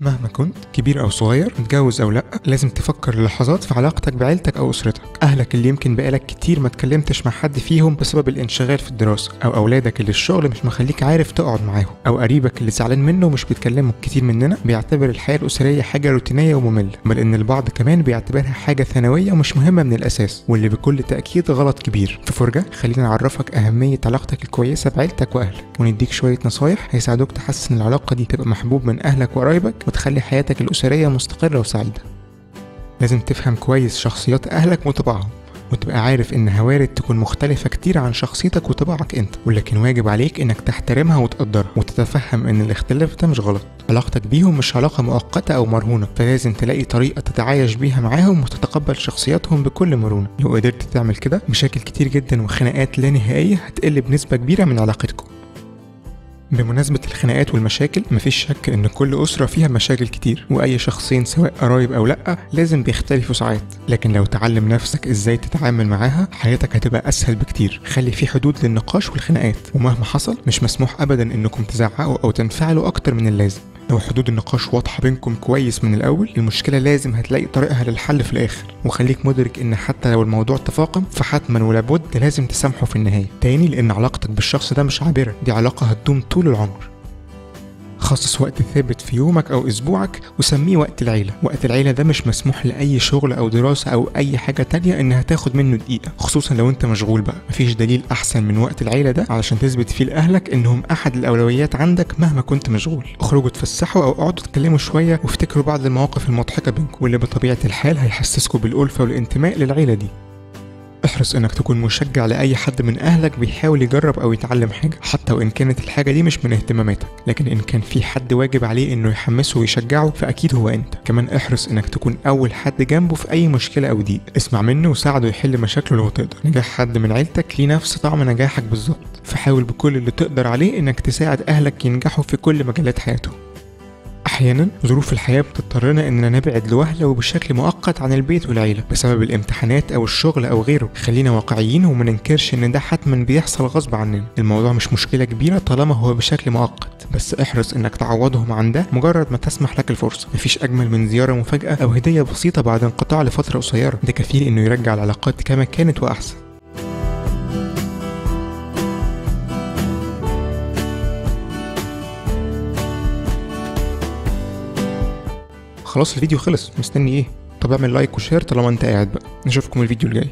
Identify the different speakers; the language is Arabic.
Speaker 1: مهما كنت كبير أو صغير، متجوز أو لأ، لازم تفكر لحظات في علاقتك بعيلتك أو أسرتك. أهلك اللي يمكن بقالك كتير ما اتكلمتش مع حد فيهم بسبب الانشغال في الدراسة، أو أولادك اللي الشغل مش مخليك عارف تقعد معاهم، أو قريبك اللي زعلان منه ومش بتكلمه. كتير مننا بيعتبر الحياة الأسرية حاجة روتينية ومملة، بل إن البعض كمان بيعتبرها حاجة ثانوية ومش مهمة من الأساس، واللي بكل تأكيد غلط كبير. في فرجة خلينا نعرفك أهمية علاقتك الكويسة بعيلتك وأهلك، ونديك شوية نصايح هيساعدوك تحسن العلاقة دي، تبقى محبوب من أهلك وقرايبك، وتخلي حياتك الأسرية مستقرة وسعيدة. لازم تفهم كويس شخصيات أهلك وطباعهم، وتبقى عارف إنها وارد تكون مختلفة كتير عن شخصيتك وطباعك أنت، ولكن واجب عليك إنك تحترمها وتقدرها وتتفهم إن الاختلاف ده مش غلط. علاقتك بيهم مش علاقة مؤقتة أو مرهونة، فلازم تلاقي طريقة تتعايش بيها معاهم وتتقبل شخصياتهم بكل مرونة. لو قدرت تعمل كده، مشاكل كتير جدا وخناقات لا نهائية هتقل بنسبة كبيرة من علاقتكم. بمناسبة الخناقات والمشاكل، مفيش شك ان كل أسرة فيها مشاكل كتير، واي شخصين سواء قرايب او لأ لازم بيختلفوا ساعات، لكن لو تعلم نفسك ازاي تتعامل معاها حياتك هتبقى اسهل بكتير. خلي في حدود للنقاش والخناقات، ومهما حصل مش مسموح ابدا انكم تزعقوا او تنفعلوا اكتر من اللازم. لو حدود النقاش واضحة بينكم كويس من الأول، المشكلة لازم هتلاقي طريقها للحل في الآخر. وخليك مدرك إن حتى لو الموضوع تفاقم فحتما ولابد لازم تسامحه في النهاية. تاني، لأن علاقتك بالشخص ده مش عابرة، دي علاقة هتدوم طول العمر. خصص وقت ثابت في يومك أو أسبوعك وسميه وقت العيلة. وقت العيلة ده مش مسموح لأي شغل أو دراسة أو أي حاجة تانية إنها تاخد منه دقيقة، خصوصا لو أنت مشغول بقى. مفيش دليل أحسن من وقت العيلة ده علشان تثبت فيه لأهلك إنهم أحد الأولويات عندك مهما كنت مشغول. اخرجوا اتفسحوا أو اقعدوا اتكلموا شوية وافتكروا بعض المواقف المضحكة بينكم، واللي بطبيعة الحال هيحسسكوا بالألفة والانتماء للعيلة دي. احرص انك تكون مشجع لاي حد من اهلك بيحاول يجرب او يتعلم حاجه، حتى وان كانت الحاجه دي مش من اهتماماتك، لكن ان كان في حد واجب عليه انه يحمسه ويشجعه فاكيد هو انت. كمان احرص انك تكون اول حد جنبه في اي مشكله او ضيق، اسمع منه وساعده يحل مشاكله لو تقدر. نجاح حد من عيلتك ليه نفس طعم نجاحك بالظبط، فحاول بكل اللي تقدر عليه انك تساعد اهلك ينجحوا في كل مجالات حياتهم. احيانا ظروف الحياه بتضطرنا اننا نبعد لوهله وبشكل مؤقت عن البيت والعيله بسبب الامتحانات او الشغل او غيره. خلينا واقعيين وما ننكرش ان ده حتما بيحصل غصب عننا. الموضوع مش مشكله كبيره طالما هو بشكل مؤقت، بس احرص انك تعوضهم عن ده مجرد ما تسمح لك الفرصه. مفيش اجمل من زياره مفاجاه او هديه بسيطه بعد انقطاع لفتره قصيره، ده كفيل انه يرجع العلاقات كما كانت واحسن. خلاص الفيديو خلص، مستني ايه؟ طب اعمل لايك وشير طالما انت قاعد بقى. نشوفكم الفيديو الجاي.